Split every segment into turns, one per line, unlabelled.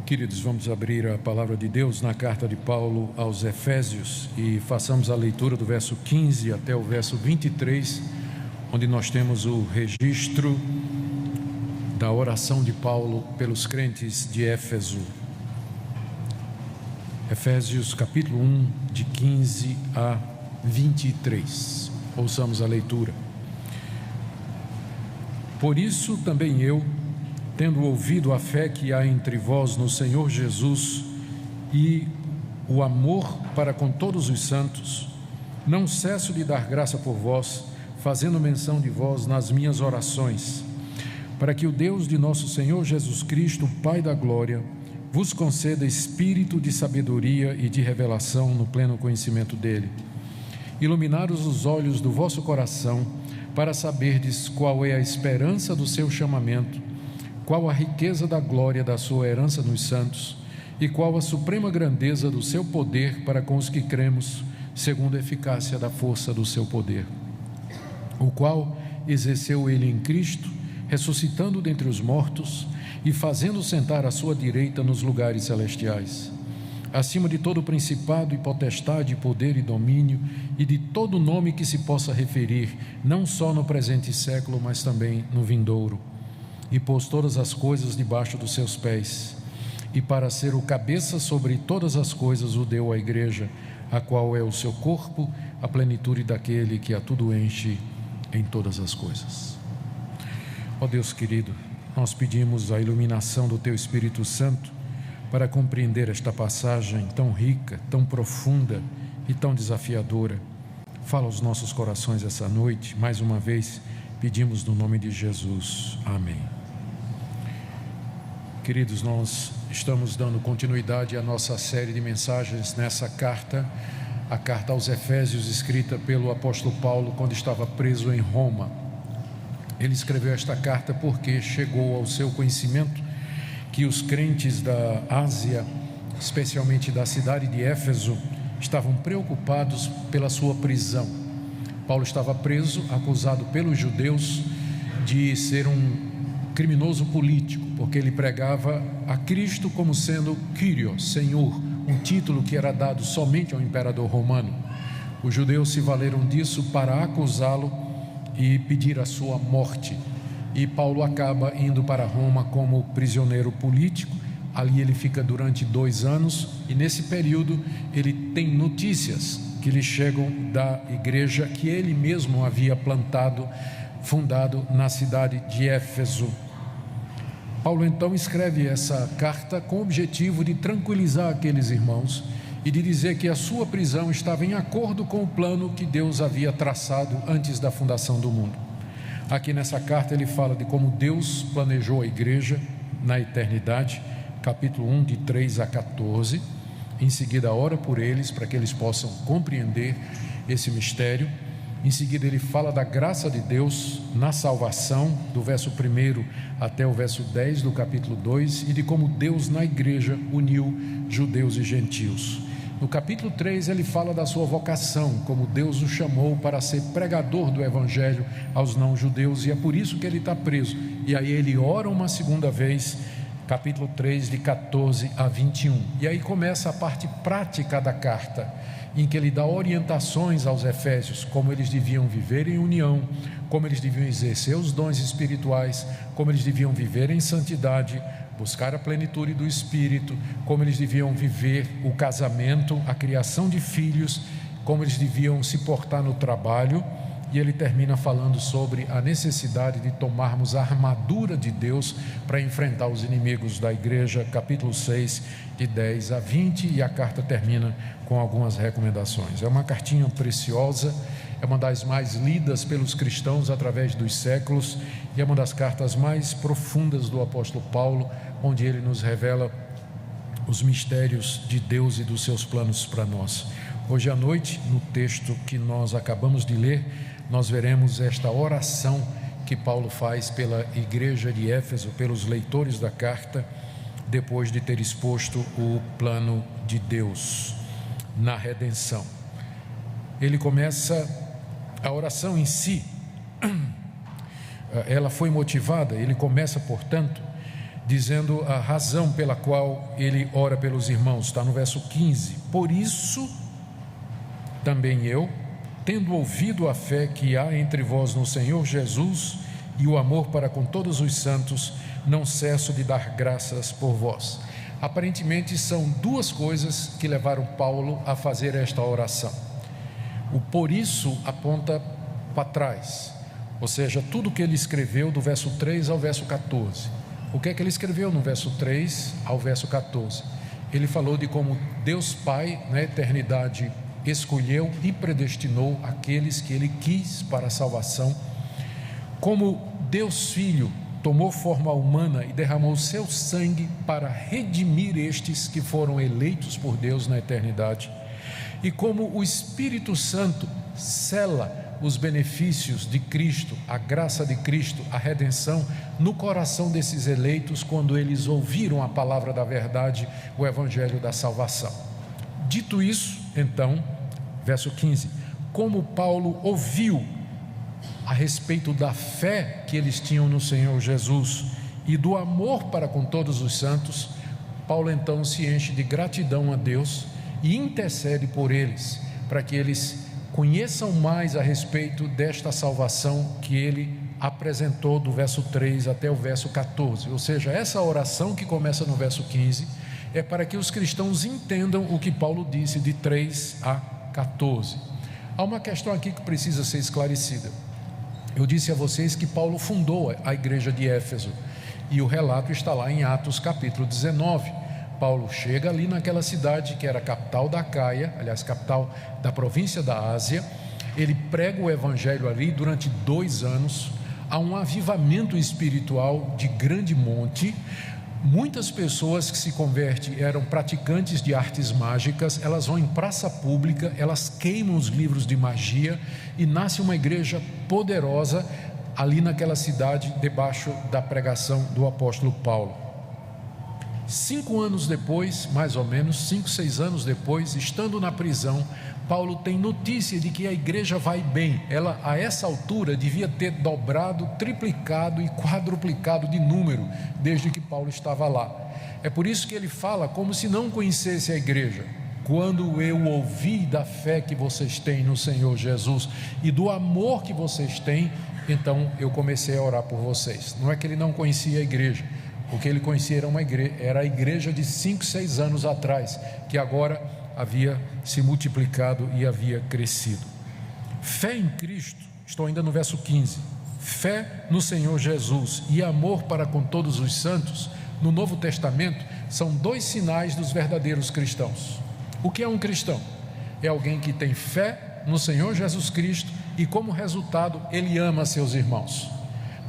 Queridos, vamos abrir a palavra de Deus na carta de Paulo aos Efésios e façamos a leitura do verso 15 até o verso 23, onde nós temos o registro da oração de Paulo pelos crentes de Éfeso. Efésios capítulo 1, de 15 a 23. Ouçamos a leitura. Por isso também eu, tendo ouvido a fé que há entre vós no Senhor Jesus e o amor para com todos os santos, não cesso de dar graça por vós, fazendo menção de vós nas minhas orações, para que o Deus de nosso Senhor Jesus Cristo, Pai da glória, vos conceda espírito de sabedoria e de revelação no pleno conhecimento dele, iluminados os olhos do vosso coração, para saberdes qual é a esperança do seu chamamento, qual a riqueza da glória da sua herança nos santos, e qual a suprema grandeza do seu poder para com os que cremos, segundo a eficácia da força do seu poder, o qual exerceu ele em Cristo, ressuscitando dentre os mortos e fazendo sentar à sua direita nos lugares celestiais, acima de todo principado e potestade, poder e domínio, e de todo nome que se possa referir, não só no presente século, mas também no vindouro, e pôs todas as coisas debaixo dos seus pés, e para ser o cabeça sobre todas as coisas o deu à igreja, a qual é o seu corpo, a plenitude daquele que a tudo enche em todas as coisas. Ó Deus querido, nós pedimos a iluminação do Teu Espírito Santo para compreender esta passagem tão rica, tão profunda e tão desafiadora. Fala aos nossos corações essa noite, mais uma vez pedimos no nome de Jesus, amém. Queridos, nós estamos dando continuidade à nossa série de mensagens nessa carta, a carta aos Efésios, escrita pelo apóstolo Paulo quando estava preso em Roma. Ele escreveu esta carta porque chegou ao seu conhecimento que os crentes da Ásia, especialmente da cidade de Éfeso, estavam preocupados pela sua prisão. Paulo estava preso, acusado pelos judeus de ser um criminoso político, porque ele pregava a Cristo como sendo Kyrios, Senhor, um título que era dado somente ao imperador romano. Os judeus se valeram disso para acusá-lo e pedir a sua morte. E Paulo acaba indo para Roma como prisioneiro político. Ali ele fica durante 2 anos e nesse período ele tem notícias que lhe chegam da igreja que ele mesmo havia fundado na cidade de Éfeso. Paulo então escreve essa carta com o objetivo de tranquilizar aqueles irmãos e de dizer que a sua prisão estava em acordo com o plano que Deus havia traçado antes da fundação do mundo. Aqui nessa carta ele fala de como Deus planejou a igreja na eternidade, capítulo 1, de 3 a 14. Em seguida ora por eles para que eles possam compreender esse mistério. Em seguida ele fala da graça de Deus na salvação, do verso 1 até o verso 10 do capítulo 2, e de como Deus na igreja uniu judeus e gentios. No capítulo 3 ele fala da sua vocação, como Deus o chamou para ser pregador do evangelho aos não-judeus, e é por isso que ele está preso. E aí ele ora uma segunda vez, capítulo 3, de 14 a 21. E aí começa a parte prática da carta, em que ele dá orientações aos efésios, como eles deviam viver em união, como eles deviam exercer os dons espirituais, como eles deviam viver em santidade, buscar a plenitude do Espírito, como eles deviam viver o casamento, a criação de filhos, como eles deviam se portar no trabalho. E ele termina falando sobre a necessidade de tomarmos a armadura de Deus para enfrentar os inimigos da igreja, capítulo 6, de 10 a 20, e a carta termina com algumas recomendações. É uma cartinha preciosa, é uma das mais lidas pelos cristãos através dos séculos, e é uma das cartas mais profundas do apóstolo Paulo, onde ele nos revela os mistérios de Deus e dos seus planos para nós. Hoje à noite, no texto que nós acabamos de ler, nós veremos esta oração que Paulo faz pela igreja de Éfeso, pelos leitores da carta, depois de ter exposto o plano de Deus na redenção. Ele começa a oração em si, ela foi motivada, ele começa, portanto, dizendo a razão pela qual ele ora pelos irmãos. Está no verso 15: por isso também eu, tendo ouvido a fé que há entre vós no Senhor Jesus e o amor para com todos os santos, não cesso de dar graças por vós. Aparentemente são duas coisas que levaram Paulo a fazer esta oração. O por isso aponta para trás, ou seja, tudo que ele escreveu do verso 3 ao verso 14. O que é que ele escreveu no verso 3 ao verso 14? Ele falou de como Deus Pai, na eternidade, escolheu e predestinou aqueles que ele quis para a salvação, como Deus Filho tomou forma humana e derramou seu sangue para redimir estes que foram eleitos por Deus na eternidade, e como o Espírito Santo sela os benefícios de Cristo, a graça de Cristo, a redenção no coração desses eleitos quando eles ouviram a palavra da verdade, o evangelho da salvação. Dito isso, então, verso 15: como Paulo ouviu a respeito da fé que eles tinham no Senhor Jesus e do amor para com todos os santos, Paulo então se enche de gratidão a Deus e intercede por eles, para que eles conheçam mais a respeito desta salvação que ele apresentou do verso 3 até o verso 14. Ou seja, essa oração que começa no verso 15 é para que os cristãos entendam o que Paulo disse de 3 a 14. Há uma questão aqui que precisa ser esclarecida. Eu disse a vocês que Paulo fundou a igreja de Éfeso, e o relato está lá em Atos capítulo 19. Paulo chega ali naquela cidade que era a capital da Acaia, aliás, capital da província da Ásia. Ele prega o evangelho ali durante 2 anos. Há um avivamento espiritual de grande monte. Muitas pessoas que se convertem eram praticantes de artes mágicas. Elas vão em praça pública, elas queimam os livros de magia, e nasce uma igreja poderosa ali naquela cidade, debaixo da pregação do apóstolo Paulo. 5 anos depois, mais ou menos 5, 6 anos depois, estando na prisão, Paulo tem notícia de que a igreja vai bem. Ela, a essa altura, devia ter dobrado, triplicado e quadruplicado de número desde que Paulo estava lá. É por isso que ele fala como se não conhecesse a igreja. Quando eu ouvi da fé que vocês têm no Senhor Jesus e do amor que vocês têm, então eu comecei a orar por vocês. Não é que ele não conhecia a igreja. O que ele conhecia era a igreja de 5, 6 anos atrás, que agora havia se multiplicado e havia crescido. Fé em Cristo, estou ainda no verso 15, fé no Senhor Jesus e amor para com todos os santos, no Novo Testamento, são 2 sinais dos verdadeiros cristãos. O que é um cristão? É alguém que tem fé no Senhor Jesus Cristo e, como resultado, ele ama seus irmãos.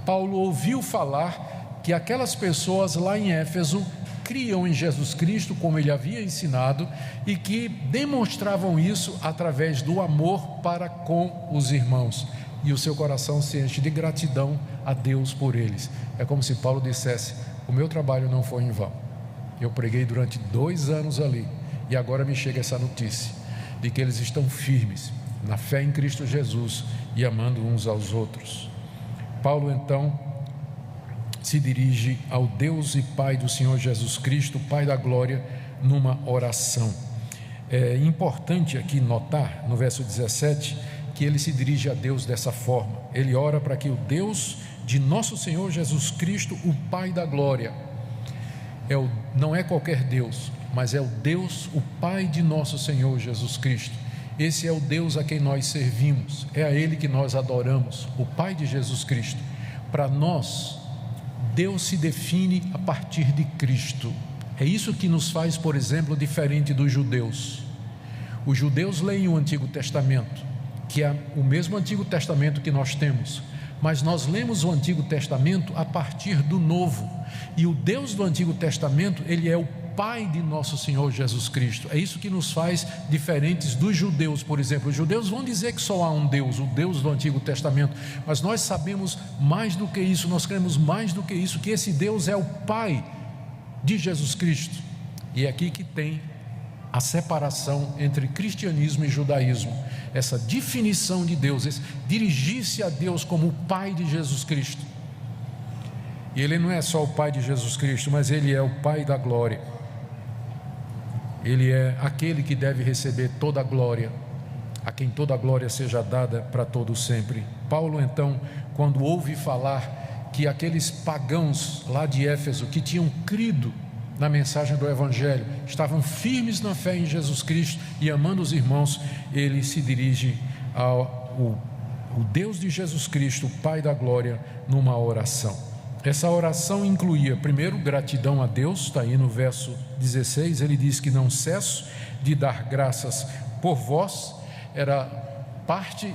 Paulo ouviu falar que aquelas pessoas lá em Éfeso criam em Jesus Cristo, como ele havia ensinado, e que demonstravam isso através do amor para com os irmãos, e o seu coração se enche de gratidão a Deus por eles. É como se Paulo dissesse: o meu trabalho não foi em vão, eu preguei durante 2 anos ali, e agora me chega essa notícia de que eles estão firmes na fé em Cristo Jesus e amando uns aos outros. Paulo então se dirige ao Deus e Pai do Senhor Jesus Cristo, Pai da glória, numa oração. É importante aqui notar no verso 17 que ele se dirige a Deus dessa forma. Ele ora para que o Deus de nosso Senhor Jesus Cristo, o Pai da glória, não é qualquer Deus, mas é o Deus, o Pai de nosso Senhor Jesus Cristo. Esse é o Deus a quem nós servimos, é a Ele que nós adoramos, o Pai de Jesus Cristo. Para nós, Deus se define a partir de Cristo. É isso que nos faz, por exemplo, diferente dos judeus. Os judeus leem o Antigo Testamento, que é o mesmo Antigo Testamento que nós temos, mas nós lemos o Antigo Testamento a partir do Novo, e o Deus do Antigo Testamento, ele é o Pai de nosso Senhor Jesus Cristo. É isso que nos faz diferentes dos judeus. Por exemplo, os judeus vão dizer que só há um Deus, o Deus do Antigo Testamento, mas nós sabemos mais do que isso, nós cremos mais do que isso, que esse Deus é o Pai de Jesus Cristo. E é aqui que tem a separação entre cristianismo e judaísmo, essa definição de Deus, esse dirigir-se a Deus como o Pai de Jesus Cristo. E Ele não é só o Pai de Jesus Cristo, mas Ele é o Pai da glória. Ele é aquele que deve receber toda a glória, a quem toda a glória seja dada para todo sempre. Paulo, então, quando ouve falar que aqueles pagãos lá de Éfeso, que tinham crido na mensagem do Evangelho, estavam firmes na fé em Jesus Cristo e amando os irmãos, ele se dirige ao Deus de Jesus Cristo, o Pai da glória, numa oração. Essa oração incluía, primeiro, gratidão a Deus. Está aí no verso 16, ele diz que não cesso de dar graças por vós. Era parte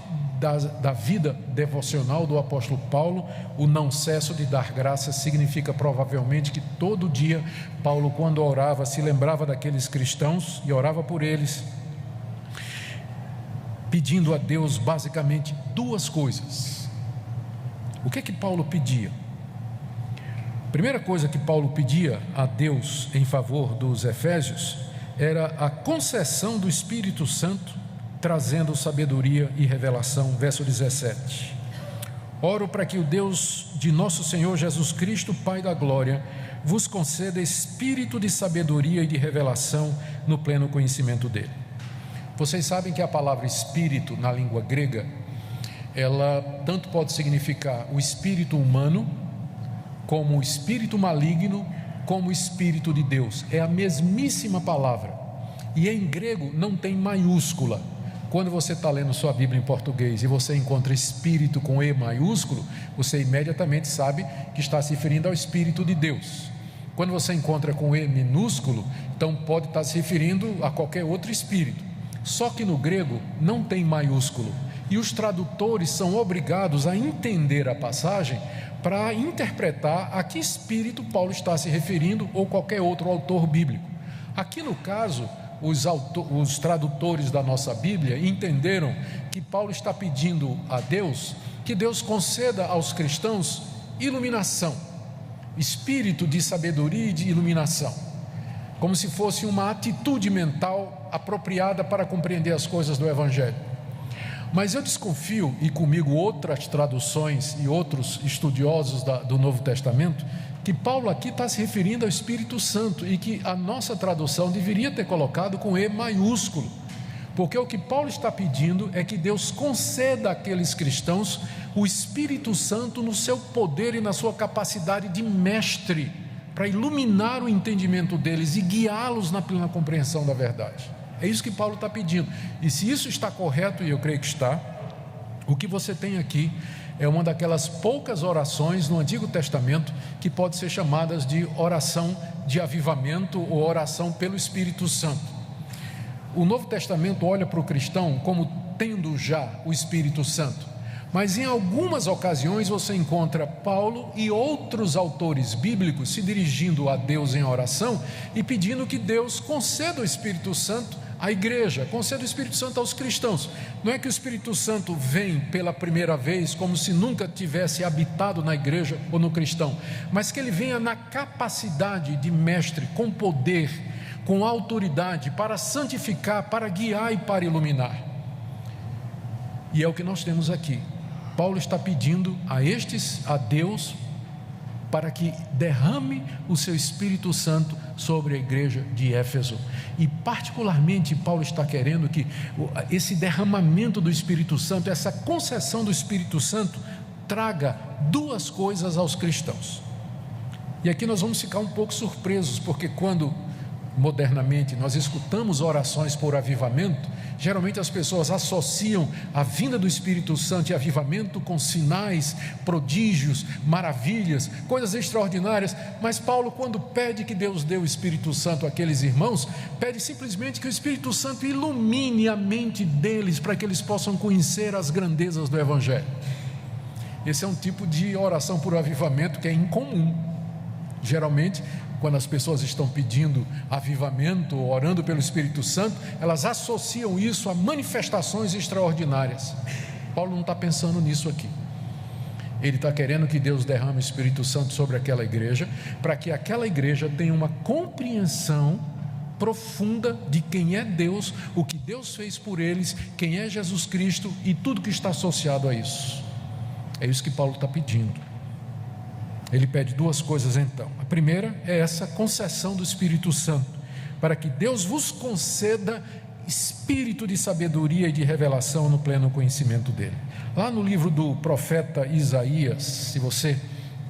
da vida devocional do apóstolo Paulo. O não cesso de dar graças significa provavelmente que todo dia Paulo, quando orava, se lembrava daqueles cristãos e orava por eles, pedindo a Deus basicamente duas coisas. O que Paulo pedia? A primeira coisa que Paulo pedia a Deus em favor dos efésios era a concessão do Espírito Santo, trazendo sabedoria e revelação. Verso 17: oro para que o Deus de nosso Senhor Jesus Cristo, Pai da glória, vos conceda espírito de sabedoria e de revelação no pleno conhecimento dele. Vocês sabem que a palavra espírito na língua grega, ela tanto pode significar o espírito humano, como o espírito maligno, como o espírito de Deus. É a mesmíssima palavra, e em grego não tem maiúscula. Quando você está lendo sua Bíblia em português e você encontra espírito com E maiúsculo, você imediatamente sabe que está se referindo ao Espírito de Deus. Quando você encontra com E minúsculo, então pode estar se referindo a qualquer outro espírito. Só que no grego não tem maiúsculo, e os tradutores são obrigados a entender a passagem para interpretar a que espírito Paulo está se referindo, ou qualquer outro autor bíblico. Aqui no caso, os tradutores da nossa Bíblia entenderam que Paulo está pedindo a Deus que Deus conceda aos cristãos iluminação, espírito de sabedoria e de iluminação, como se fosse uma atitude mental apropriada para compreender as coisas do Evangelho. Mas eu desconfio, e comigo outras traduções e outros estudiosos do Novo Testamento, que Paulo aqui está se referindo ao Espírito Santo, e que a nossa tradução deveria ter colocado com E maiúsculo, porque o que Paulo está pedindo é que Deus conceda àqueles cristãos o Espírito Santo no seu poder e na sua capacidade de mestre, para iluminar o entendimento deles e guiá-los na plena compreensão da verdade. É isso que Paulo está pedindo, e se isso está correto, e eu creio que está, o que você tem aqui é uma daquelas poucas orações no Antigo Testamento que pode ser chamadas de oração de avivamento ou oração pelo Espírito Santo. O Novo Testamento olha para o cristão como tendo já o Espírito Santo, mas em algumas ocasiões você encontra Paulo e outros autores bíblicos se dirigindo a Deus em oração e pedindo que Deus conceda o Espírito Santo à igreja, conceda o Espírito Santo aos cristãos. Não é que o Espírito Santo vem pela primeira vez como se nunca tivesse habitado na igreja ou no cristão, mas que ele venha na capacidade de mestre, com poder, com autoridade, para santificar, para guiar e para iluminar. E é o que nós temos aqui. Paulo está pedindo a Deus, para que derrame o seu Espírito Santo sobre a igreja de Éfeso. E particularmente Paulo está querendo que esse derramamento do Espírito Santo, essa concessão do Espírito Santo, traga duas coisas aos cristãos. E aqui nós vamos ficar um pouco surpresos, porque quando modernamente nós escutamos orações por avivamento, geralmente as pessoas associam a vinda do Espírito Santo e avivamento com sinais, prodígios, maravilhas, coisas extraordinárias. Mas Paulo, quando pede que Deus dê o Espírito Santo àqueles irmãos, pede simplesmente que o Espírito Santo ilumine a mente deles, para que eles possam conhecer as grandezas do Evangelho. Esse é um tipo de oração por avivamento que é incomum. Geralmente, quando as pessoas estão pedindo avivamento, orando pelo Espírito Santo, elas associam isso a manifestações extraordinárias. Paulo não está pensando nisso aqui. Ele está querendo que Deus derrame o Espírito Santo sobre aquela igreja, para que aquela igreja tenha uma compreensão profunda de quem é Deus, o que Deus fez por eles, quem é Jesus Cristo e tudo que está associado a isso. É isso que Paulo está pedindo. Ele pede duas coisas então. A primeira é essa concessão do Espírito Santo, para que Deus vos conceda espírito de sabedoria e de revelação no pleno conhecimento dele. Lá no livro do profeta Isaías, se você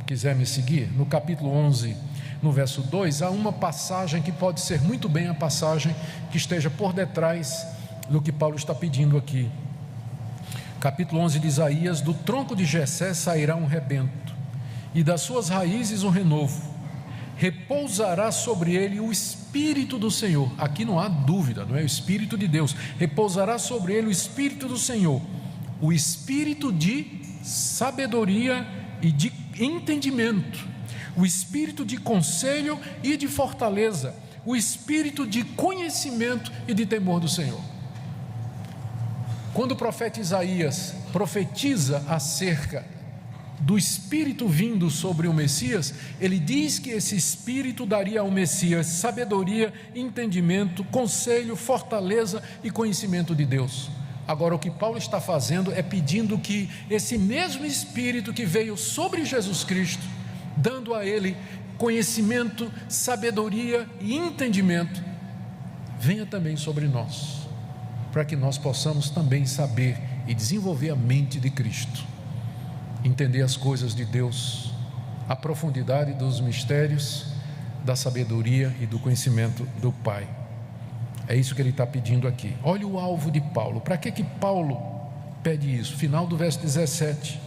quiser me seguir, no capítulo 11, no verso 2, há uma passagem que pode ser muito bem a passagem que esteja por detrás do que Paulo está pedindo aqui. Capítulo 11 de Isaías: do tronco de Jessé sairá um rebento, e das suas raízes um renovo, repousará sobre ele o Espírito do Senhor. Aqui não há dúvida, não é o Espírito de Deus. Repousará sobre ele o Espírito do Senhor, o Espírito de sabedoria e de entendimento, o Espírito de conselho e de fortaleza, o Espírito de conhecimento e de temor do Senhor. Quando o profeta Isaías profetiza acerca do Espírito vindo sobre o Messias, ele diz que esse Espírito daria ao Messias sabedoria, entendimento, conselho, fortaleza e conhecimento de Deus. Agora, o que Paulo está fazendo é pedindo que esse mesmo Espírito que veio sobre Jesus Cristo, dando a ele conhecimento, sabedoria e entendimento, venha também sobre nós, para que nós possamos também saber e desenvolver a mente de Cristo, entender as coisas de Deus, a profundidade dos mistérios, da sabedoria e do conhecimento do Pai. É isso que ele está pedindo aqui. Olha o alvo de Paulo. Para que Paulo pede isso? Final do verso 17: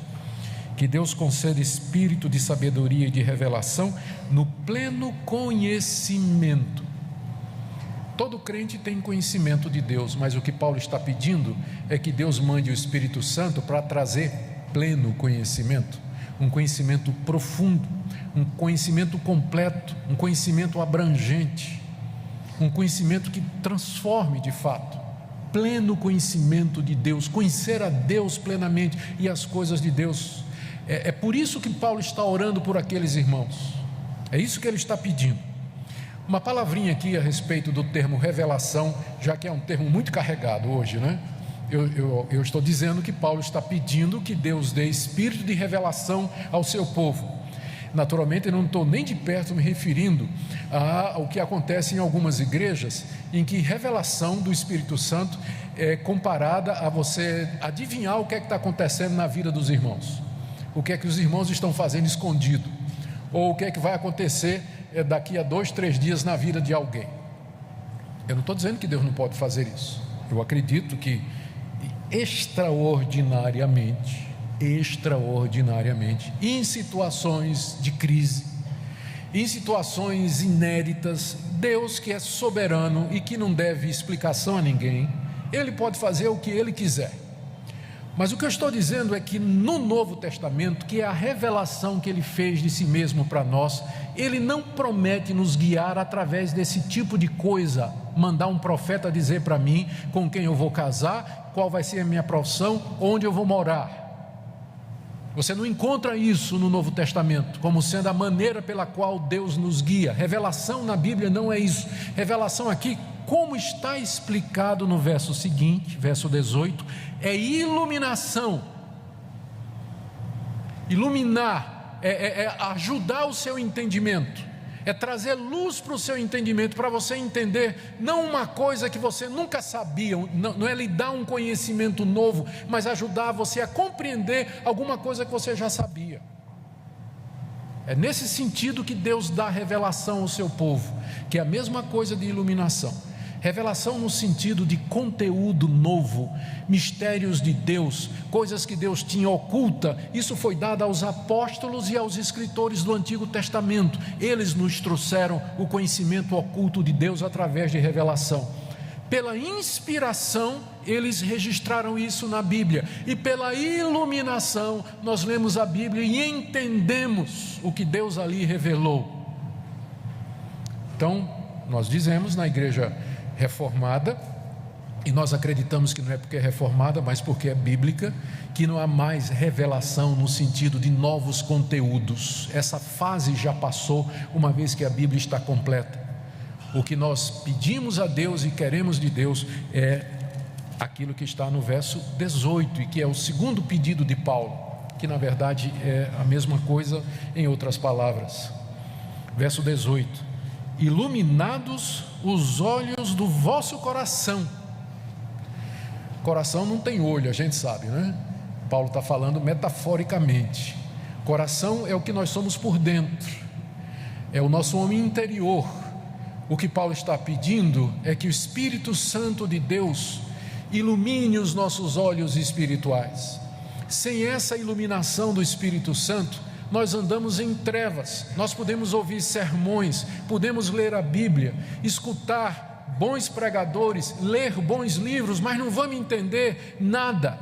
que Deus conceda espírito de sabedoria e de revelação no pleno conhecimento. Todo crente tem conhecimento de Deus, mas o que Paulo está pedindo é que Deus mande o Espírito Santo para trazer pleno conhecimento, um conhecimento profundo, um conhecimento completo, um conhecimento abrangente, um conhecimento que transforme de fato, pleno conhecimento de Deus, conhecer a Deus plenamente e as coisas de Deus. É por isso que Paulo está orando por aqueles irmãos, é isso que ele está pedindo. Uma palavrinha aqui a respeito do termo revelação, já que é um termo muito carregado hoje, né? Eu estou dizendo que Paulo está pedindo que Deus dê espírito de revelação ao seu povo. Naturalmente, eu não estou nem de perto me referindo ao que acontece em algumas igrejas, em que revelação do Espírito Santo é comparada a você adivinhar o que é que está acontecendo na vida dos irmãos, o que é que os irmãos estão fazendo escondido, ou o que é que vai acontecer daqui a 2, 3 dias na vida de alguém. Eu não estou dizendo que Deus não pode fazer isso. Eu acredito que extraordinariamente, em situações de crise, em situações inéditas, Deus, que é soberano e que não deve explicação a ninguém, Ele pode fazer o que Ele quiser. Mas o que eu estou dizendo é que no Novo Testamento, que é a revelação que Ele fez de si mesmo para nós, Ele não promete nos guiar através desse tipo de coisa, mandar um profeta dizer para mim com quem eu vou casar, qual vai ser a minha profissão, onde eu vou morar. Você não encontra isso no Novo Testamento como sendo a maneira pela qual Deus nos guia. Revelação na Bíblia não é isso. Revelação aqui, como está explicado no verso seguinte, verso 18, é iluminação. Iluminar é ajudar o seu entendimento, é trazer luz para o seu entendimento, para você entender não uma coisa que você nunca sabia, não é lhe dar um conhecimento novo, mas ajudar você a compreender alguma coisa que você já sabia. É nesse sentido que Deus dá revelação ao seu povo, que é a mesma coisa de iluminação. Revelação no sentido de conteúdo novo, mistérios de Deus, coisas que Deus tinha oculta. Isso foi dado aos apóstolos e aos escritores do Antigo Testamento. Eles nos trouxeram o conhecimento oculto de Deus através de revelação. Pela inspiração, eles registraram isso na Bíblia, e pela iluminação, nós lemos a Bíblia e entendemos o que Deus ali revelou. Então, nós dizemos na igreja reformada, e nós acreditamos que não é porque é reformada, mas porque é bíblica, que não há mais revelação no sentido de novos conteúdos. Essa fase já passou, uma vez que a Bíblia está completa. O que nós pedimos a Deus e queremos de Deus é aquilo que está no verso 18, e que é o segundo pedido de Paulo. que na verdade é a mesma coisa em outras palavras. Verso 18: iluminados os olhos do vosso coração. Coração não tem olho, a gente sabe, né? Paulo está falando metaforicamente. Coração é o que nós somos por dentro, é o nosso homem interior. O que Paulo está pedindo é que o Espírito Santo de Deus ilumine os nossos olhos espirituais. Sem essa iluminação do Espírito Santo, nós andamos em trevas. Nós podemos ouvir sermões, podemos ler a Bíblia, escutar bons pregadores, ler bons livros, mas não vamos entender nada.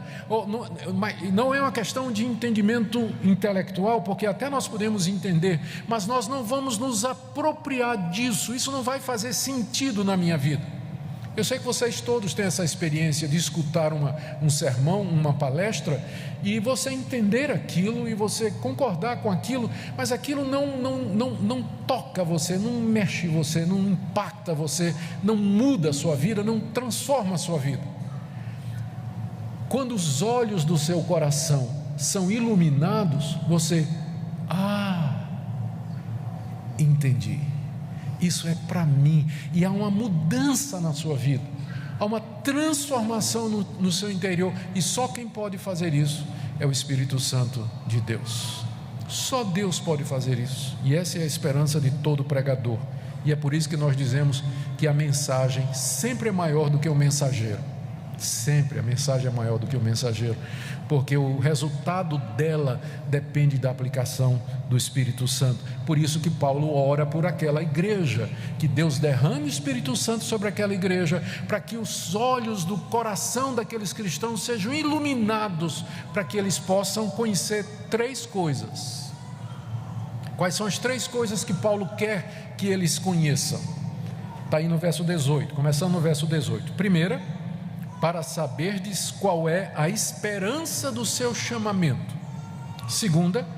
Não é uma questão de entendimento intelectual, porque até nós podemos entender, mas nós não vamos nos apropriar disso. Isso não vai fazer sentido na minha vida. Eu sei que vocês todos têm essa experiência de escutar um sermão, uma palestra, e você entender aquilo e você concordar com aquilo, mas aquilo não toca você, não mexe você, não impacta você, não muda a sua vida, não transforma a sua vida. Quando os olhos do seu coração são iluminados, você, entendi. Isso é para mim, e há uma mudança na sua vida, há uma transformação no seu interior, e só quem pode fazer isso é o Espírito Santo de Deus. Só Deus pode fazer isso, e essa é a esperança de todo pregador, e é por isso que nós dizemos que a mensagem sempre é maior do que o mensageiro. Sempre a mensagem é maior do que o mensageiro, porque o resultado dela depende da aplicação do Espírito Santo. Por isso que Paulo ora por aquela igreja, que Deus derrame o Espírito Santo sobre aquela igreja, para que os olhos do coração daqueles cristãos sejam iluminados, para que eles possam conhecer três coisas. Quais são as três coisas que Paulo quer que eles conheçam? Está aí no verso 18, começando no verso 18. Primeira, para saberdes qual é a esperança do seu chamamento. Segunda,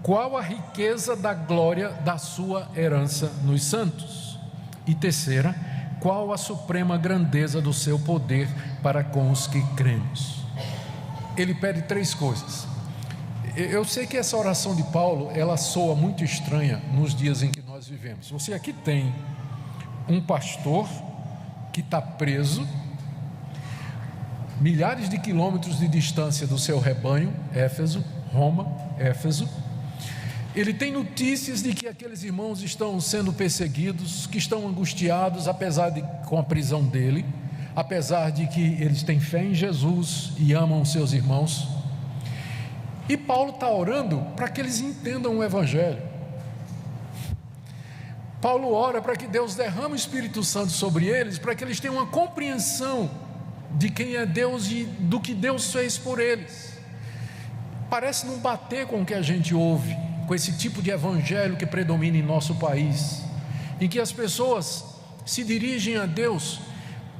qual a riqueza da glória da sua herança nos santos. E terceira, qual a suprema grandeza do seu poder para com os que cremos. Ele pede três coisas. Eu sei que essa oração de Paulo, ela soa muito estranha nos dias em que nós vivemos. Você aqui tem um pastor que está preso, milhares de quilômetros de distância do seu rebanho, Éfeso, Roma, Éfeso. Ele tem notícias de que aqueles irmãos estão sendo perseguidos, que estão angustiados, com a prisão dele, apesar de que eles têm fé em Jesus e amam os seus irmãos. E Paulo está orando para que eles entendam o Evangelho. Paulo ora para que Deus derrame o Espírito Santo sobre eles, para que eles tenham uma compreensão de quem é Deus e do que Deus fez por eles. Parece não bater com o que a gente ouve, com esse tipo de evangelho que predomina em nosso país, em que as pessoas se dirigem a Deus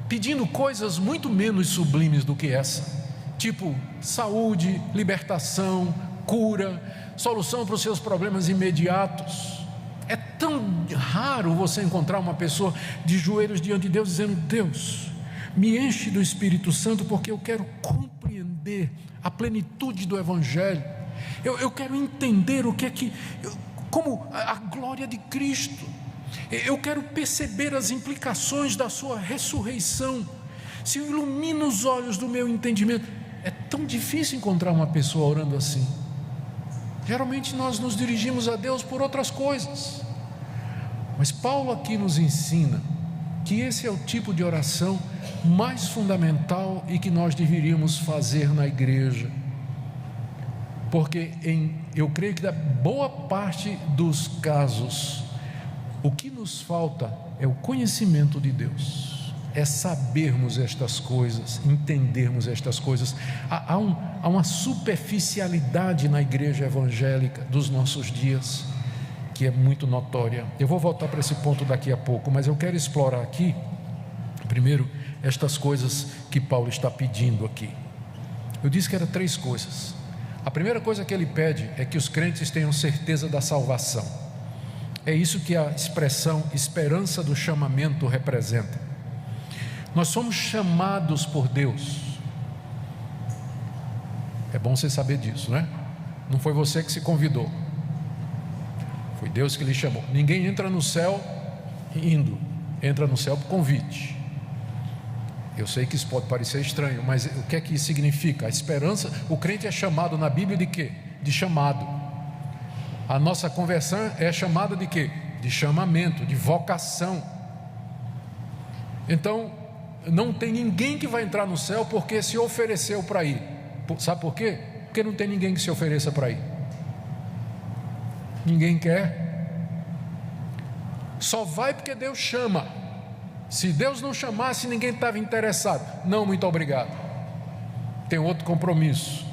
pedindo coisas muito menos sublimes do que essa, tipo saúde, libertação, cura, solução para os seus problemas imediatos. É tão raro você encontrar uma pessoa de joelhos diante de Deus dizendo: Deus, me enche do Espírito Santo, porque eu quero compreender a plenitude do Evangelho. Eu quero entender como a glória de Cristo. Eu quero perceber as implicações da sua ressurreição. Se ilumina os olhos do meu entendimento. É tão difícil encontrar uma pessoa orando assim. Geralmente nós nos dirigimos a Deus por outras coisas, mas Paulo aqui nos ensina que esse é o tipo de oração mais fundamental e que nós deveríamos fazer na igreja, porque eu creio que da boa parte dos casos, o que nos falta é o conhecimento de Deus, é sabermos estas coisas, entendermos estas coisas. Há uma superficialidade na igreja evangélica dos nossos dias, que é muito notória. Eu vou voltar para esse ponto daqui a pouco, mas eu quero explorar aqui, primeiro, estas coisas que Paulo está pedindo aqui. Eu disse que eram três coisas. A primeira coisa que ele pede é que os crentes tenham certeza da salvação. É isso que a expressão esperança do chamamento representa. Nós somos chamados por Deus. É bom você saber disso, né? Não foi você que se convidou, foi Deus que lhe chamou. Ninguém entra no céu indo, entra no céu por convite. Eu sei que isso pode parecer estranho, mas o que é que isso significa? A esperança, o crente é chamado na Bíblia de quê? De chamado. A nossa conversão é chamada de quê? De chamamento, de vocação. Então, não tem ninguém que vai entrar no céu porque se ofereceu para ir. Sabe por quê? Porque não tem ninguém que se ofereça para ir. Ninguém quer. Só vai porque Deus chama. Se Deus não chamasse, ninguém estava interessado. Não, muito obrigado, tenho outro compromisso,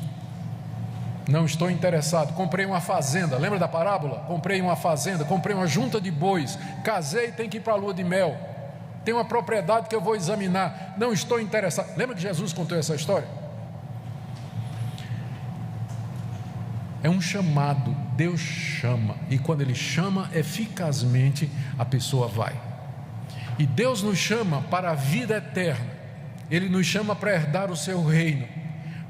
não estou interessado. Comprei uma fazenda, lembra da parábola? Comprei uma fazenda, comprei uma junta de bois, casei, tem que ir para a lua de mel, tem uma propriedade que eu vou examinar, não estou interessado. Lembra que Jesus contou essa história? É um chamado. Deus chama, e quando Ele chama eficazmente, a pessoa vai. E Deus nos chama para a vida eterna. Ele nos chama para herdar o seu reino,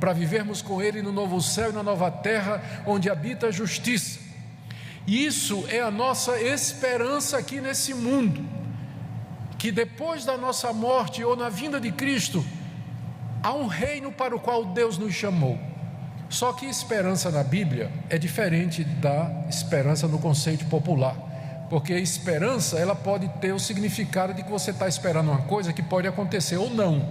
para vivermos com Ele no novo céu e na nova terra, onde habita a justiça. E isso é a nossa esperança aqui nesse mundo, que depois da nossa morte ou na vinda de Cristo, há um reino para o qual Deus nos chamou. Só que esperança na Bíblia é diferente da esperança no conceito popular. Porque a esperança, ela pode ter o significado de que você está esperando uma coisa que pode acontecer ou não.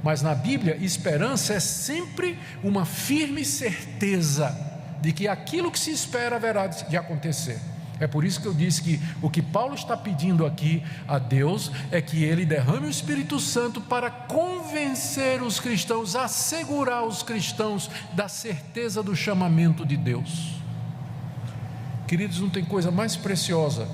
Mas na Bíblia, esperança é sempre uma firme certeza de que aquilo que se espera haverá de acontecer. É por isso que eu disse que o que Paulo está pedindo aqui a Deus é que Ele derrame o Espírito Santo para convencer os cristãos, assegurar os cristãos da certeza do chamamento de Deus. Queridos, não tem coisa mais preciosa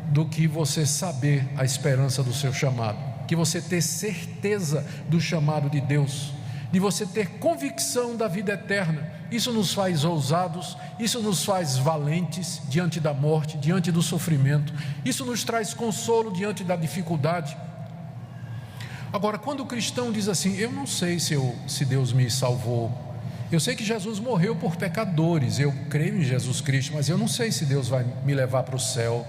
do que você saber a esperança do seu chamado, que você ter certeza do chamado de Deus, de você ter convicção da vida eterna. Isso nos faz ousados, isso nos faz valentes diante da morte, diante do sofrimento, isso nos traz consolo diante da dificuldade. Agora, quando o cristão diz assim: eu não sei se Deus me salvou, eu sei que Jesus morreu por pecadores, eu creio em Jesus Cristo, mas eu não sei se Deus vai me levar para o céu,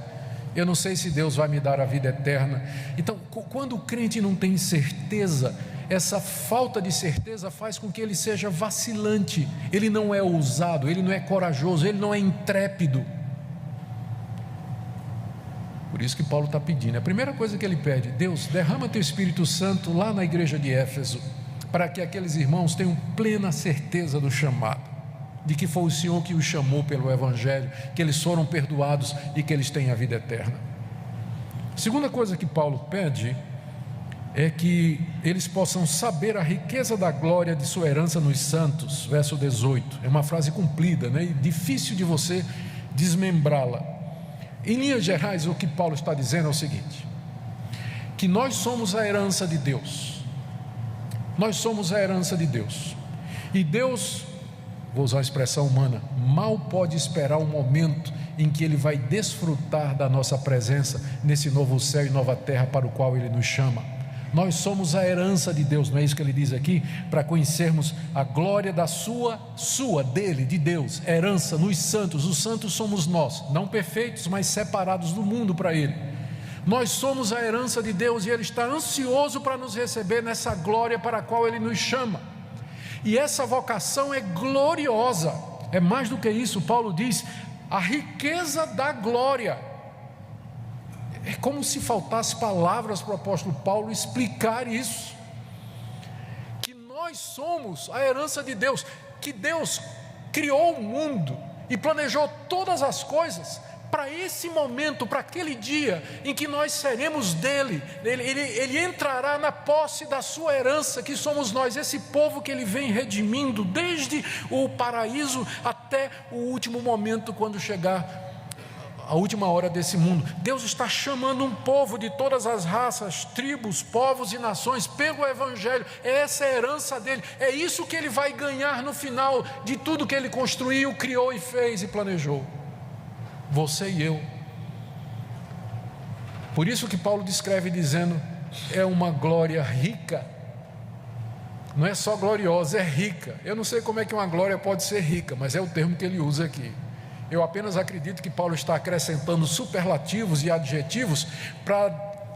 eu não sei se Deus vai me dar a vida eterna. Então, quando o crente não tem certeza, essa falta de certeza faz com que ele seja vacilante, ele não é ousado, ele não é corajoso, ele não é intrépido. Por isso que Paulo está pedindo, a primeira coisa que ele pede: Deus, derrama teu Espírito Santo lá na igreja de Éfeso, para que aqueles irmãos tenham plena certeza do chamado, de que foi o Senhor que os chamou pelo Evangelho, que eles foram perdoados e que eles têm a vida eterna. A segunda coisa que Paulo pede é que eles possam saber a riqueza da glória de sua herança nos santos. Verso 18, é uma frase comprida, né? E difícil de você desmembrá-la. Em linhas gerais, o que Paulo está dizendo é o seguinte: que nós somos a herança de Deus. Nós somos a herança de Deus, e Deus, vou usar a expressão humana, mal pode esperar o momento em que Ele vai desfrutar da nossa presença nesse novo céu e nova terra para o qual Ele nos chama. Nós somos a herança de Deus, não é isso que ele diz aqui? Para conhecermos a glória da dele, de Deus, herança nos santos. Os santos somos nós, não perfeitos, mas separados do mundo para Ele. Nós somos a herança de Deus e Ele está ansioso para nos receber nessa glória para a qual Ele nos chama. E essa vocação é gloriosa, é mais do que isso. Paulo diz: a riqueza da glória. É como se faltasse palavras para o apóstolo Paulo explicar isso, que nós somos a herança de Deus, que Deus criou o mundo e planejou todas as coisas para esse momento, para aquele dia em que nós seremos dele. Ele entrará na posse da sua herança, que somos nós, esse povo que Ele vem redimindo desde o paraíso até o último momento, quando chegar a última hora desse mundo. Deus está chamando um povo de todas as raças, tribos, povos e nações pelo Evangelho. Essa é a herança dele, é isso que ele vai ganhar no final de tudo que ele construiu, criou e fez e planejou. Você e eu. Por isso que Paulo descreve dizendo: é uma glória rica. não é só gloriosa, é rica. Eu não sei como é que uma glória pode ser rica, mas é o termo que ele usa aqui. Eu apenas acredito que Paulo está acrescentando superlativos e adjetivos para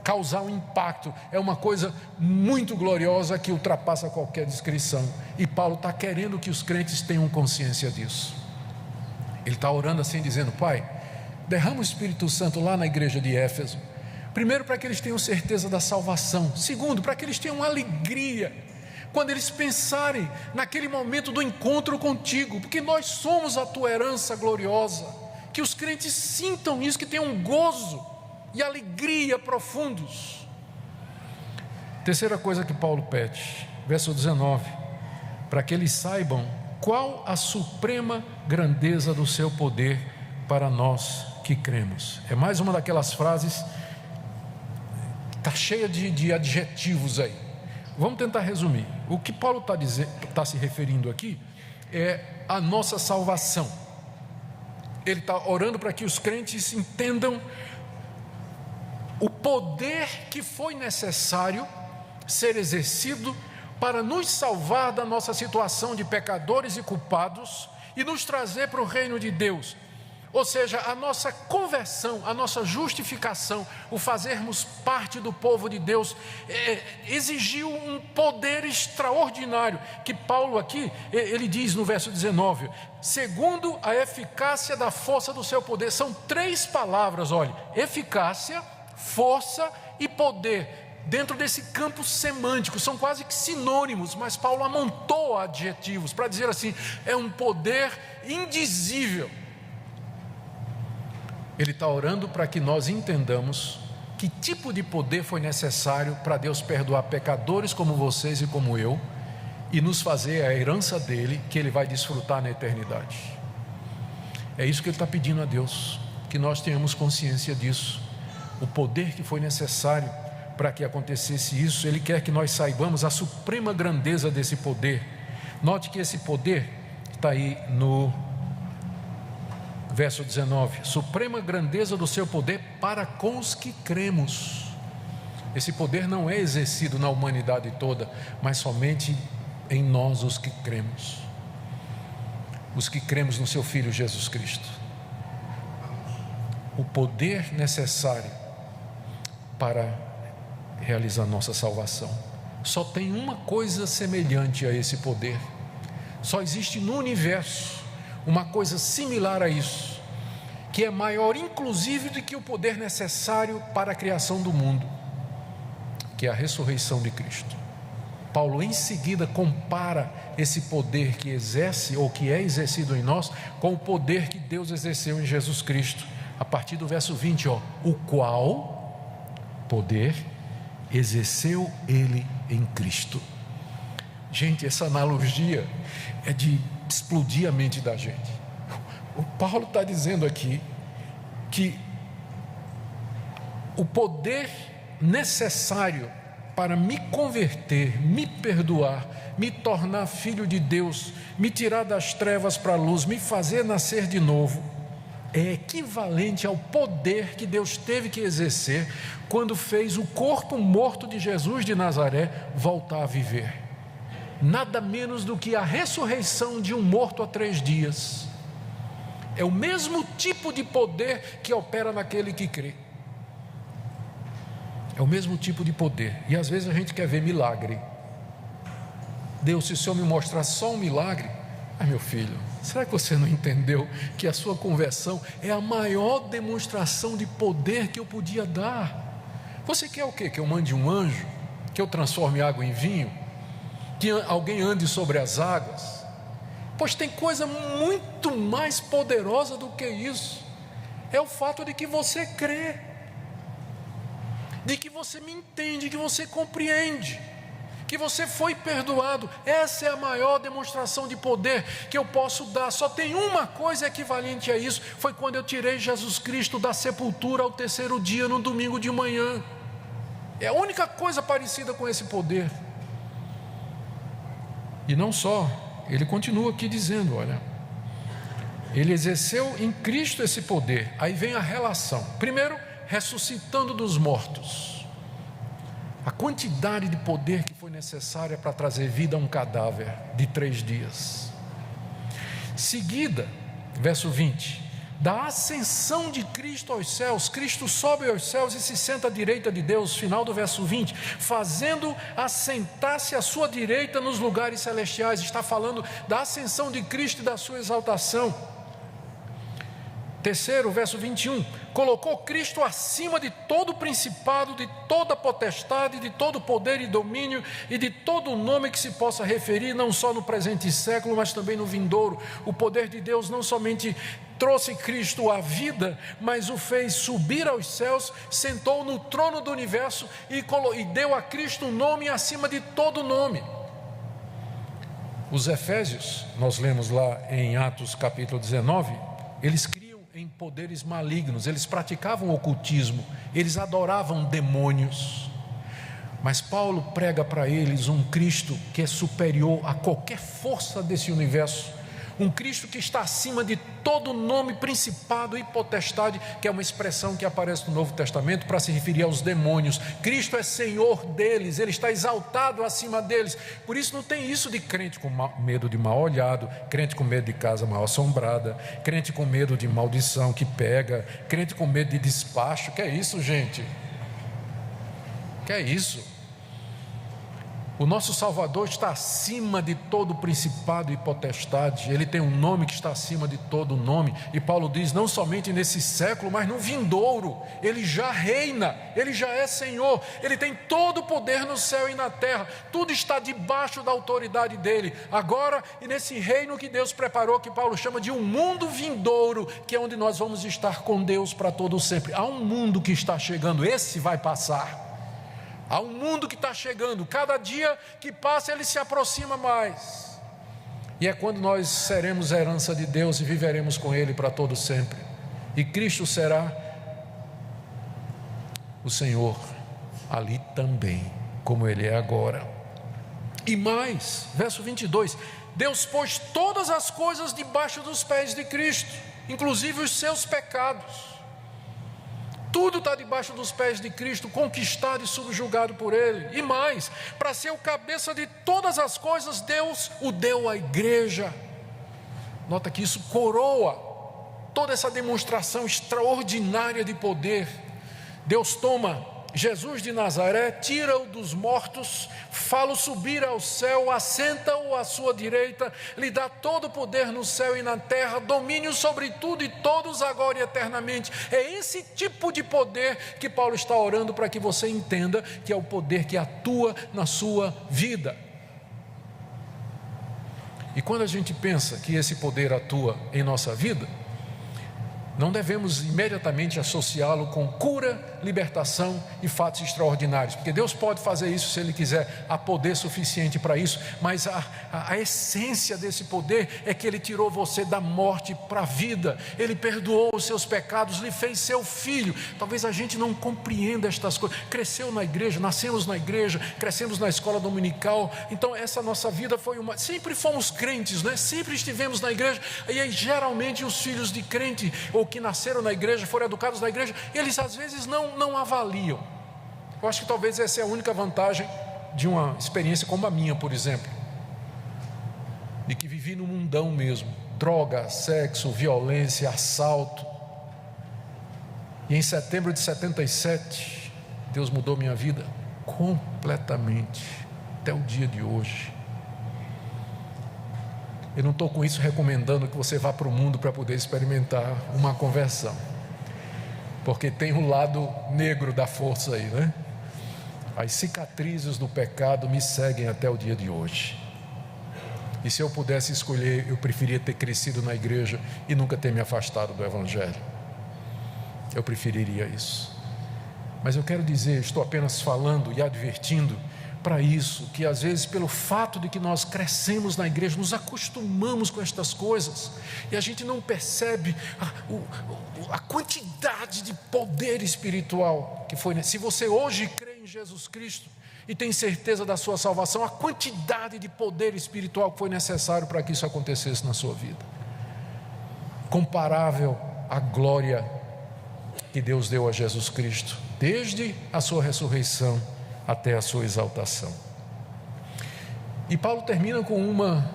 causar um impacto. É uma coisa muito gloriosa que ultrapassa qualquer descrição. E Paulo está querendo que os crentes tenham consciência disso. Ele está orando assim, dizendo: Pai, derrama o Espírito Santo lá na igreja de Éfeso. Primeiro, para que eles tenham certeza da salvação. Segundo, para que eles tenham alegria quando eles pensarem naquele momento do encontro contigo, porque nós somos a tua herança gloriosa. Que os crentes sintam isso, que tenham gozo e alegria profundos. Terceira coisa que Paulo pede, verso 19: para que eles saibam qual a suprema grandeza do seu poder para nós que cremos. É mais uma daquelas frases, está cheia de adjetivos aí. Vamos tentar resumir. O que Paulo está se referindo aqui é a nossa salvação. Ele está orando para que os crentes entendam o poder que foi necessário ser exercido para nos salvar da nossa situação de pecadores e culpados e nos trazer para o reino de Deus. Ou seja, a nossa conversão, a nossa justificação, o fazermos parte do povo de Deus, exigiu um poder extraordinário, que Paulo aqui, ele diz no verso 19, segundo a eficácia da força do seu poder. São três palavras, olha: eficácia, força e poder, dentro desse campo semântico. São quase que sinônimos, mas Paulo amontou adjetivos para dizer assim: é um poder indizível. Ele está orando para que nós entendamos que tipo de poder foi necessário para Deus perdoar pecadores como vocês e como eu, e nos fazer a herança dele, que ele vai desfrutar na eternidade. É isso que ele está pedindo a Deus, que nós tenhamos consciência disso, o poder que foi necessário para que acontecesse isso. Ele quer que nós saibamos a suprema grandeza desse poder. Note que esse poder está aí no verso 19: suprema grandeza do seu poder para com os que cremos. Esse poder não é exercido na humanidade toda, mas somente em nós, os que cremos. Os que cremos no seu Filho Jesus Cristo. O poder necessário para realizar nossa salvação. Só tem uma coisa semelhante a esse poder. Só existe no universo uma coisa similar a isso, que é maior inclusive do que o poder necessário para a criação do mundo, que é a ressurreição de Cristo. Paulo em seguida compara esse poder que exerce ou que é exercido em nós com o poder que Deus exerceu em Jesus Cristo, a partir do verso 20, o qual poder exerceu ele em Cristo. Gente, essa analogia é de explodir a mente da gente. O Paulo está dizendo aqui que o poder necessário para me converter, me perdoar, me tornar filho de Deus, me tirar das trevas para a luz, me fazer nascer de novo, é equivalente ao poder que Deus teve que exercer quando fez o corpo morto de Jesus de Nazaré voltar a viver. Nada menos do que a ressurreição de um morto há 3 dias. É o mesmo tipo de poder que opera naquele que crê. É o mesmo tipo de poder. E às vezes a gente quer ver milagre. Deus, se o Senhor me mostrar só um milagre, meu filho, será que você não entendeu que a sua conversão é a maior demonstração de poder que eu podia dar? Você quer o quê? Que eu mande um anjo? Que eu transforme água em vinho? Que alguém ande sobre as águas? Pois tem coisa muito mais poderosa do que isso. É o fato de que você crê, de que você me entende, que você compreende, que você foi perdoado. Essa é a maior demonstração de poder que eu posso dar. Só tem uma coisa equivalente a isso: foi quando eu tirei Jesus Cristo da sepultura ao 3º dia, no domingo de manhã. É a única coisa parecida com esse poder. E não só, ele continua aqui dizendo, olha, ele exerceu em Cristo esse poder. Aí vem a relação. Primeiro, ressuscitando dos mortos. a quantidade de poder que foi necessária para trazer vida a um cadáver de 3 dias. Seguida, verso 20, da ascensão de Cristo aos céus, Cristo sobe aos céus e se senta à direita de Deus, final do verso 20, fazendo assentar-se à sua direita nos lugares celestiais. Está falando da ascensão de Cristo e da sua exaltação. Terceiro, verso 21, colocou Cristo acima de todo principado, de toda potestade, de todo poder e domínio e de todo nome que se possa referir, não só no presente século, mas também no vindouro. O poder de Deus não somente trouxe Cristo à vida, mas o fez subir aos céus, sentou no trono do universo e deu a Cristo um nome acima de todo nome. Os Efésios, nós lemos lá em Atos capítulo 19, eles criam em poderes malignos, eles praticavam ocultismo, eles adoravam demônios, mas Paulo prega para eles um Cristo que é superior a qualquer força desse universo, um Cristo que está acima de todo nome, principado e potestade, que é uma expressão que aparece no Novo Testamento para se referir aos demônios. Cristo é Senhor deles, Ele está exaltado acima deles. Por isso não tem isso de crente com medo de mal olhado, crente com medo de casa mal assombrada, crente com medo de maldição que pega, crente com medo de despacho. Que é isso, gente? Que é isso? O nosso Salvador está acima de todo principado e potestade. Ele tem um nome que está acima de todo nome. E Paulo diz, não somente nesse século, mas no vindouro. Ele já reina, Ele já é Senhor. Ele tem todo o poder no céu e na terra. Tudo está debaixo da autoridade dEle. Agora, e nesse reino que Deus preparou, que Paulo chama de um mundo vindouro, que é onde nós vamos estar com Deus para todo sempre. Há um mundo que está chegando, esse vai passar. Há um mundo que está chegando, cada dia que passa ele se aproxima mais, e é quando nós seremos herança de Deus e viveremos com Ele para todo sempre, e Cristo será o Senhor ali também, como Ele é agora. E mais, verso 22, Deus pôs todas as coisas debaixo dos pés de Cristo, inclusive os seus pecados. Tudo está debaixo dos pés de Cristo, conquistado e subjugado por Ele. E mais, para ser o cabeça de todas as coisas, Deus o deu à igreja. Nota que isso coroa toda essa demonstração extraordinária de poder. Deus toma Jesus de Nazaré, tira-o dos mortos, fala-o subir ao céu, assenta-o à sua direita, lhe dá todo o poder no céu e na terra, domínio sobre tudo e todos agora e eternamente. É esse tipo de poder que Paulo está orando para que você entenda, que é o poder que atua na sua vida. E quando a gente pensa que esse poder atua em nossa vida, não devemos imediatamente associá-lo com cura, libertação e fatos extraordinários, porque Deus pode fazer isso se Ele quiser, há poder suficiente para isso, mas a essência desse poder é que Ele tirou você da morte para a vida, Ele perdoou os seus pecados, lhe fez seu filho. Talvez a gente não compreenda estas coisas. Cresceu na igreja, nascemos na igreja, crescemos na escola dominical, então essa nossa vida foi sempre fomos crentes, né? Sempre estivemos na igreja, e aí geralmente os filhos de crente ou que nasceram na igreja, foram educados na igreja, eles às vezes não avaliam. Eu acho que talvez essa é a única vantagem de uma experiência como a minha, por exemplo, de que vivi no mundão mesmo, droga, sexo, violência, assalto. E em setembro de 77, Deus mudou minha vida completamente, até o dia de hoje. Eu não estou com isso recomendando que você vá para o mundo para poder experimentar uma conversão, porque tem o lado negro da força aí, né? As cicatrizes do pecado me seguem até o dia de hoje. E se eu pudesse escolher, eu preferia ter crescido na igreja e nunca ter me afastado do Evangelho. Eu preferiria isso. Mas eu quero dizer, estou apenas falando e advertindo para isso, que às vezes pelo fato de que nós crescemos na igreja, nos acostumamos com estas coisas, e a gente não percebe a quantidade de poder espiritual que foi. Se você hoje crê em Jesus Cristo e tem certeza da sua salvação, a quantidade de poder espiritual que foi necessário para que isso acontecesse na sua vida, comparável à glória que Deus deu a Jesus Cristo, desde a sua ressurreição até a sua exaltação. E Paulo termina com uma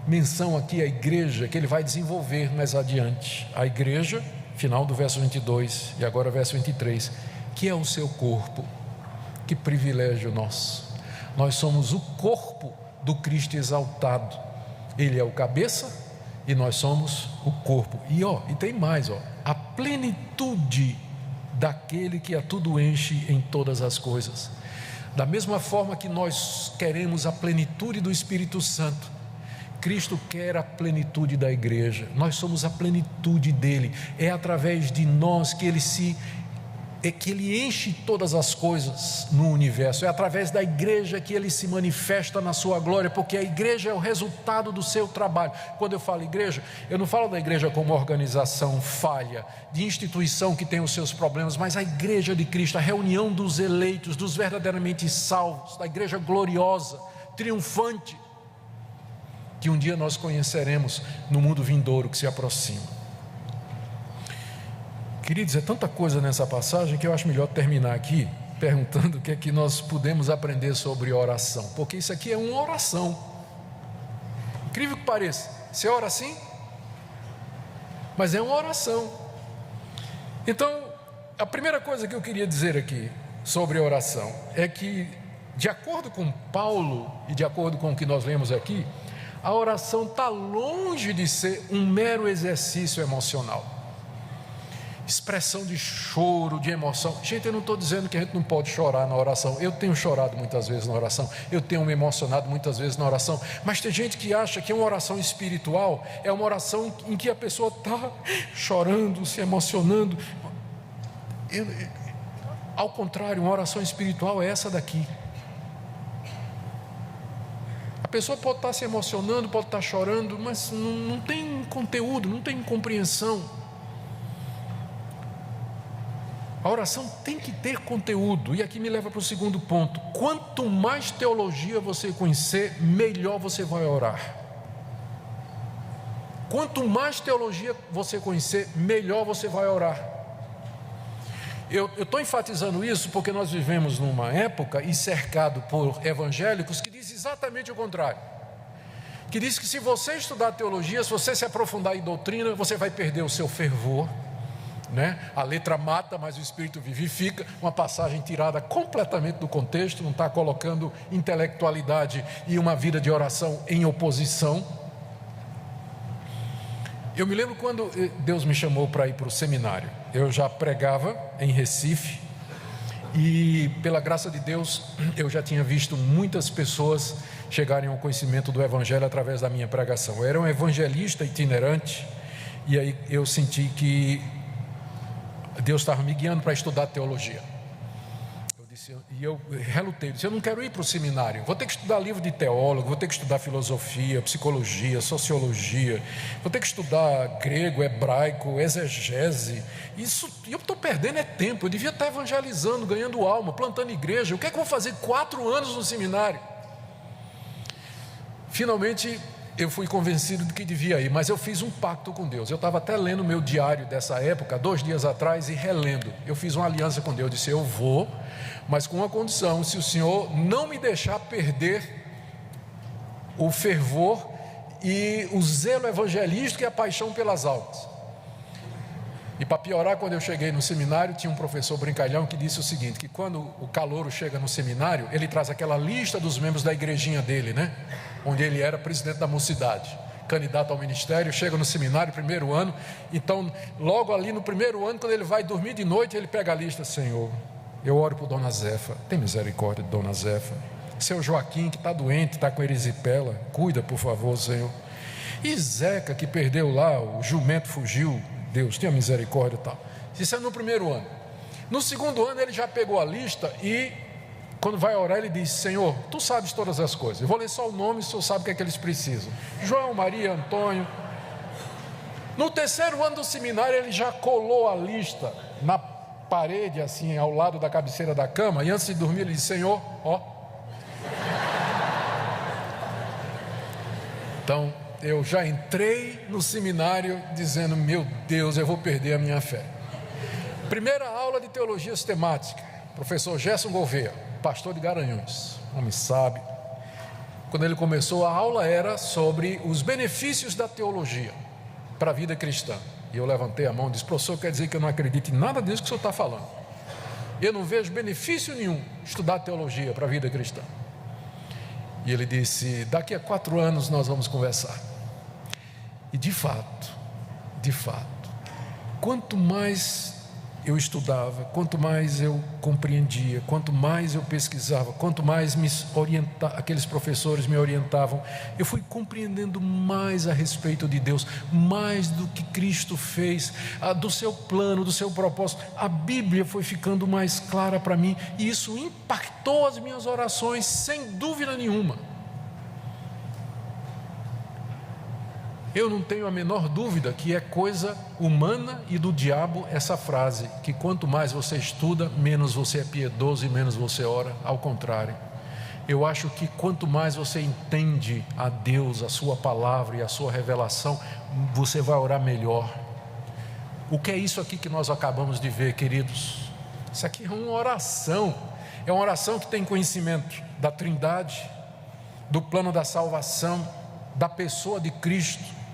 menção aqui à igreja, que ele vai desenvolver mais adiante. A igreja, final do verso 22 e agora verso 23, que é o seu corpo. Que privilégio nosso! Nós somos o corpo do Cristo exaltado. Ele é o cabeça e nós somos o corpo. E tem mais, a plenitude daquele que a tudo enche em todas as coisas. Da mesma forma que nós queremos a plenitude do Espírito Santo, Cristo quer a plenitude da igreja. Nós somos a plenitude dele. É através de nós que ele enche todas as coisas no universo. É através da igreja que ele se manifesta na sua glória, porque a igreja é o resultado do seu trabalho. Quando eu falo igreja, eu não falo da igreja como organização falha, de instituição que tem os seus problemas, mas a igreja de Cristo, a reunião dos eleitos, dos verdadeiramente salvos, da igreja gloriosa, triunfante, que um dia nós conheceremos no mundo vindouro que se aproxima. Queridos, é tanta coisa nessa passagem que eu acho melhor terminar aqui perguntando o que é que nós podemos aprender sobre oração, porque isso aqui é uma oração. Incrível que pareça, você ora assim, mas é uma oração. Então, a primeira coisa que eu queria dizer aqui sobre oração é que, de acordo com Paulo e de acordo com o que nós lemos aqui, a oração está longe de ser um mero exercício emocional, expressão de choro, de emoção. Gente, eu não estou dizendo que a gente não pode chorar na oração. Eu tenho chorado muitas vezes na oração, eu tenho me emocionado muitas vezes na oração, mas tem gente que acha que uma oração espiritual é uma oração em que a pessoa está chorando, se emocionando. Ao contrário, uma oração espiritual é essa daqui. A pessoa pode estar se emocionando, pode estar chorando, mas não tem conteúdo, não tem compreensão. A oração tem que ter conteúdo, e aqui me leva para o segundo ponto. Quanto mais teologia você conhecer, melhor você vai orar. Quanto mais teologia você conhecer, melhor você vai orar. Eu estou enfatizando isso porque nós vivemos numa época e cercado por evangélicos que diz exatamente o contrário. Que diz que se você estudar teologia, se você se aprofundar em doutrina, você vai perder o seu fervor. A letra mata, mas o Espírito vivifica. Uma passagem tirada completamente do contexto, não está colocando intelectualidade e uma vida de oração em oposição. Eu me lembro quando Deus me chamou para ir para o seminário. Eu já pregava em Recife e, pela graça de Deus, eu já tinha visto muitas pessoas chegarem ao conhecimento do Evangelho através da minha pregação. Eu era um evangelista itinerante e aí eu senti que Deus estava me guiando para estudar teologia. Eu relutei, eu não quero ir para o seminário, vou ter que estudar livro de teólogo, vou ter que estudar filosofia, psicologia, sociologia, vou ter que estudar grego, hebraico, exegese. Isso eu estou perdendo tempo, eu devia estar evangelizando, ganhando alma, plantando igreja. O que é que eu vou fazer 4 anos no seminário? Finalmente eu fui convencido de que devia ir, mas eu fiz um pacto com Deus. Eu estava até lendo meu diário dessa época, 2 dias atrás, e relendo. Eu fiz uma aliança com Deus, disse: eu vou, mas com uma condição: se o Senhor não me deixar perder o fervor e o zelo evangelístico e a paixão pelas almas. E para piorar, quando eu cheguei no seminário, tinha um professor brincalhão que disse o seguinte, que quando o calouro chega no seminário, ele traz aquela lista dos membros da igrejinha dele, onde ele era presidente da mocidade, candidato ao ministério, chega no seminário, primeiro ano. Então, logo ali no primeiro ano, quando ele vai dormir de noite, ele pega a lista: Senhor, eu oro por Dona Zefa, tem misericórdia de Dona Zefa. Seu Joaquim, que está doente, está com erisipela, cuida, por favor, Senhor. E Zeca, que perdeu lá, o jumento fugiu, Deus, tenha misericórdia e tal. Isso é no primeiro ano. No segundo ano ele já pegou a lista e, quando vai orar, ele diz: Senhor, tu sabes todas as coisas, eu vou ler só o nome, o Senhor sabe o que é que eles precisam. João, Maria, Antônio. No terceiro ano do seminário ele já colou a lista na parede, assim, ao lado da cabeceira da cama, e antes de dormir ele disse: Senhor, Então eu já entrei no seminário dizendo: meu Deus, eu vou perder a minha fé. Primeira aula de teologia sistemática, professor Gerson Gouveia. pastor de Garanhuns, homem sábio. Quando ele começou, a aula era sobre os benefícios da teologia para a vida cristã. E eu levantei a mão e disse: professor, quer dizer que eu não acredito em nada disso que o senhor está falando? Eu não vejo benefício nenhum estudar teologia para a vida cristã. E ele disse: daqui a 4 anos nós vamos conversar. E de fato, quanto mais eu estudava, quanto mais eu compreendia, quanto mais eu pesquisava, quanto mais aqueles professores me orientavam, eu fui compreendendo mais a respeito de Deus, mais do que Cristo fez, do seu plano, do seu propósito. A Bíblia foi ficando mais clara para mim, e isso impactou as minhas orações, sem dúvida nenhuma. Eu não tenho a menor dúvida que é coisa humana e do diabo essa frase, que quanto mais você estuda, menos você é piedoso e menos você ora. Ao contrário, eu acho que quanto mais você entende a Deus, a sua palavra e a sua revelação, você vai orar melhor. O que é isso aqui que nós acabamos de ver, queridos? Isso aqui é uma oração que tem conhecimento da Trindade, do plano da salvação, da pessoa de Cristo,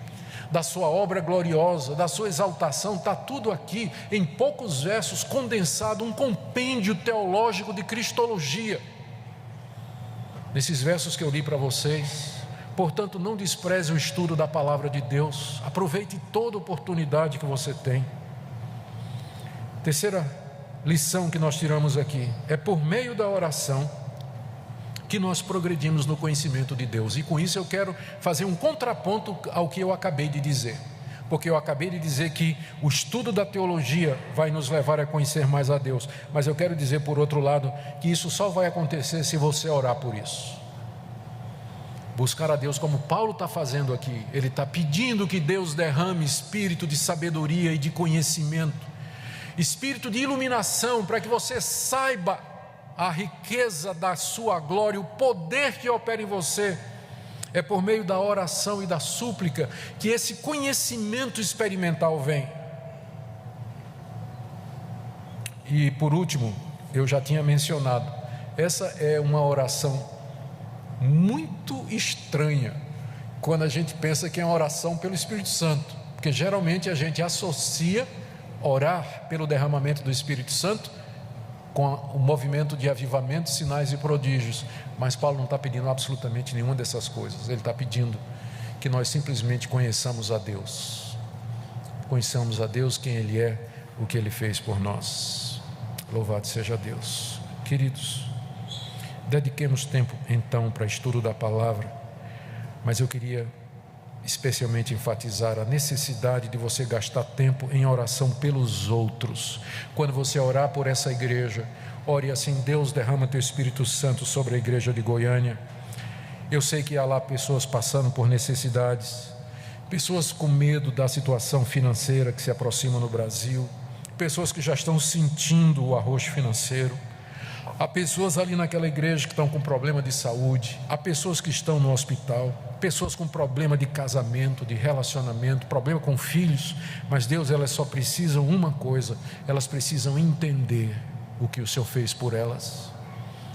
da sua obra gloriosa, da sua exaltação. Está tudo aqui em poucos versos, condensado, um compêndio teológico de cristologia, nesses versos que eu li para vocês. Portanto, não despreze o estudo da palavra de Deus, aproveite toda oportunidade que você tem. Terceira lição que nós tiramos aqui: é por meio da oração que nós progredimos no conhecimento de Deus. E com isso eu quero fazer um contraponto ao que eu acabei de dizer, porque eu acabei de dizer que o estudo da teologia vai nos levar a conhecer mais a Deus, mas eu quero dizer, por outro lado, que isso só vai acontecer se você orar por isso, buscar a Deus como Paulo está fazendo aqui. Ele está pedindo que Deus derrame espírito de sabedoria e de conhecimento, espírito de iluminação, para que você saiba a riqueza da sua glória, o poder que opera em você. É por meio da oração e da súplica que esse conhecimento experimental vem. E por último, eu já tinha mencionado, essa é uma oração muito estranha quando a gente pensa que é uma oração pelo Espírito Santo, porque geralmente a gente associa orar pelo derramamento do Espírito Santo com o movimento de avivamento, sinais e prodígios. Mas Paulo não está pedindo absolutamente nenhuma dessas coisas. Ele está pedindo que nós simplesmente conheçamos a Deus, quem Ele é, o que Ele fez por nós. Louvado seja Deus. Queridos, dediquemos tempo então para estudo da palavra, mas eu queria especialmente enfatizar a necessidade de você gastar tempo em oração pelos outros. Quando você orar por essa igreja, ore assim: Deus, derrama teu Espírito Santo sobre a igreja de Goiânia. Eu sei que há lá pessoas passando por necessidades, pessoas com medo da situação financeira que se aproxima no Brasil, pessoas que já estão sentindo o arroxo financeiro. Há pessoas ali naquela igreja que estão com problema de saúde, há pessoas que estão no hospital, pessoas com problema de casamento, de relacionamento, problema com filhos. Mas Deus, elas só precisam uma coisa: elas precisam entender o que o Senhor fez por elas.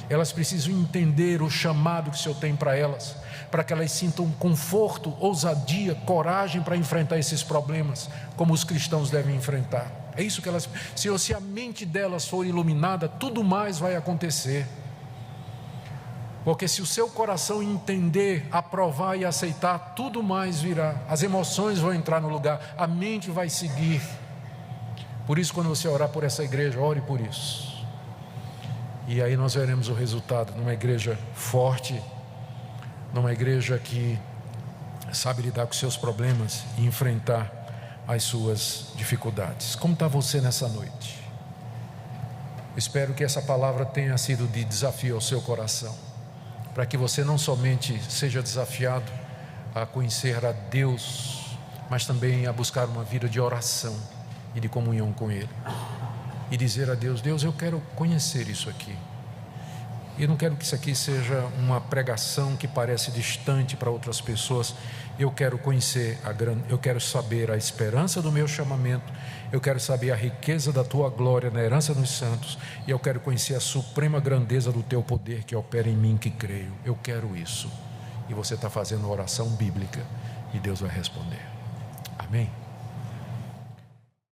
Elas precisam entender o chamado que o Senhor tem para elas, para que elas sintam conforto, ousadia, coragem para enfrentar esses problemas, como os cristãos devem enfrentar. É isso que elas... Senhor, se a mente delas for iluminada, tudo mais vai acontecer. Porque se o seu coração entender, aprovar e aceitar, tudo mais virá. As emoções vão entrar no lugar, a mente vai seguir. Por isso, quando você orar por essa igreja, ore por isso. E aí nós veremos o resultado numa igreja forte, numa igreja que sabe lidar com seus problemas e enfrentar as suas dificuldades. Como está você nessa noite? Espero que essa palavra tenha sido de desafio ao seu coração, para que você não somente seja desafiado a conhecer a Deus, mas também a buscar uma vida de oração e de comunhão com Ele, e dizer a Deus: Deus, eu quero conhecer isso aqui. E não quero que isso aqui seja uma pregação que parece distante para outras pessoas. Eu quero conhecer eu quero saber a esperança do meu chamamento, eu quero saber a riqueza da tua glória na herança dos santos, e eu quero conhecer a suprema grandeza do teu poder que opera em mim que creio. Eu quero isso. E você está fazendo uma oração bíblica e Deus vai responder. Amém?